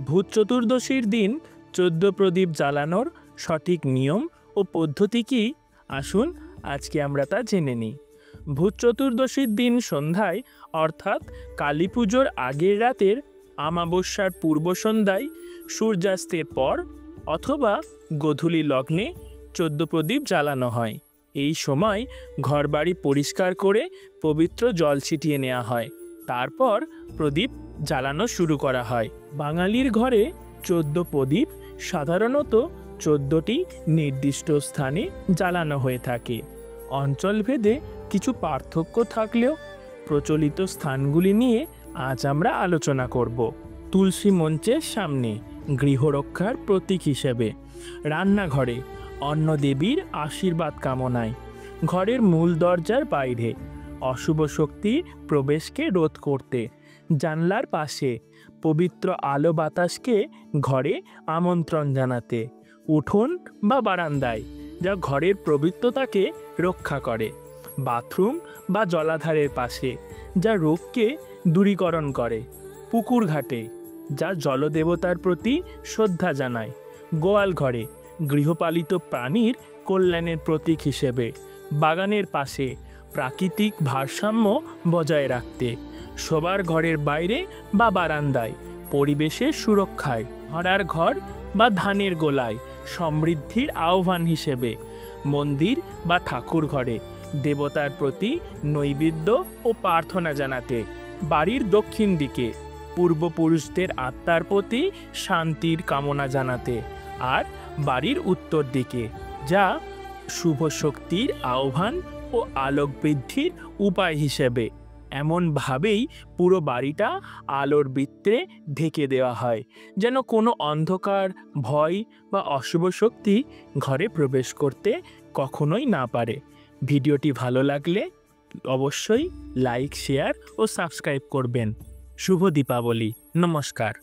ভূত চতুর্দশীর দিন 14 প্রদীপ জ্বালানোর সঠিক নিয়ম ও পদ্ধতি কি? আসুন আজকে আমরা তা জেনে নিই। ভূত চতুর্দশীর দিন সন্ধ্যায় অর্থাৎ কালী পুজোর আগের রাতের আমাবস্যার পূর্ব সন্ধ্যায় সূর্যাস্তের পর অথবা গোধূলি লগ্নে 14 প্রদীপ জ্বালানো হয়। এই সময় ঘরবাড়ি পরিষ্কার করে পবিত্র জল ছিটিয়ে নেওয়া হয়। তারপর প্রদীপ জ্বালানো শুরু করা হয়। বাঙালির ঘরে 14 প্রদীপ সাধারণত 14টি নির্দিষ্ট স্থানে জ্বালানো হয়ে থাকে। অঞ্চলভেদে কিছু পার্থক্য থাকলেও প্রচলিত স্থানগুলি নিয়ে আজ আমরা আলোচনা করব। তুলসী মঞ্চের সামনে গৃহরক্ষার প্রতীক হিসেবে, রান্নাঘরে অন্ন দেবীর আশীর্বাদ কামনায়, ঘরের মূল দরজার বাইরে অশুভ শক্তির প্রবেশকে রোধ করতে, জানলার পাশে পবিত্র আলো বাতাসকে ঘরে আমন্ত্রণ জানাতে, উঠোন বা বারান্দায় যা ঘরের পবিত্রতাকে রক্ষা করে, বাথরুম বা জলাধারের পাশে যা রোগকে দূরীকরণ করে, পুকুর ঘাটে যা জলদেবতার প্রতি শ্রদ্ধা জানায়, গোয়াল ঘরে গৃহপালিত প্রাণীর কল্যাণের প্রতীক হিসেবে, বাগানের পাশে প্রাকৃতিক ভারসাম্য বজায় রাখতে, শোবার ঘরের বাইরে বা বারান্দায় পরিবেশের সুরক্ষায়, ভাড়ার ঘর বা ধানের গোলায় সমৃদ্ধির আহ্বান হিসেবে, মন্দির বা ঠাকুর ঘরে দেবতার প্রতি নৈবেদ্য ও প্রার্থনা জানাতে, বাড়ির দক্ষিণ দিকে পূর্বপুরুষদের আত্মার প্রতি শান্তির কামনা জানাতে, আর বাড়ির উত্তর দিকে যা শুভ শক্তির আহ্বান ও আলোক বৃদ্ধির উপায় হিসেবে। এমনভাবেই পুরো বাড়িটা আলোর বৃত্তে ঢেকে দেওয়া হয় যেন কোনো অন্ধকার, ভয় বা অশুভ শক্তি ঘরে প্রবেশ করতে কখনোই না পারে। ভিডিওটি ভালো লাগলে অবশ্যই লাইক, শেয়ার ও সাবস্ক্রাইব করবেন। শুভ দীপাবলি। নমস্কার।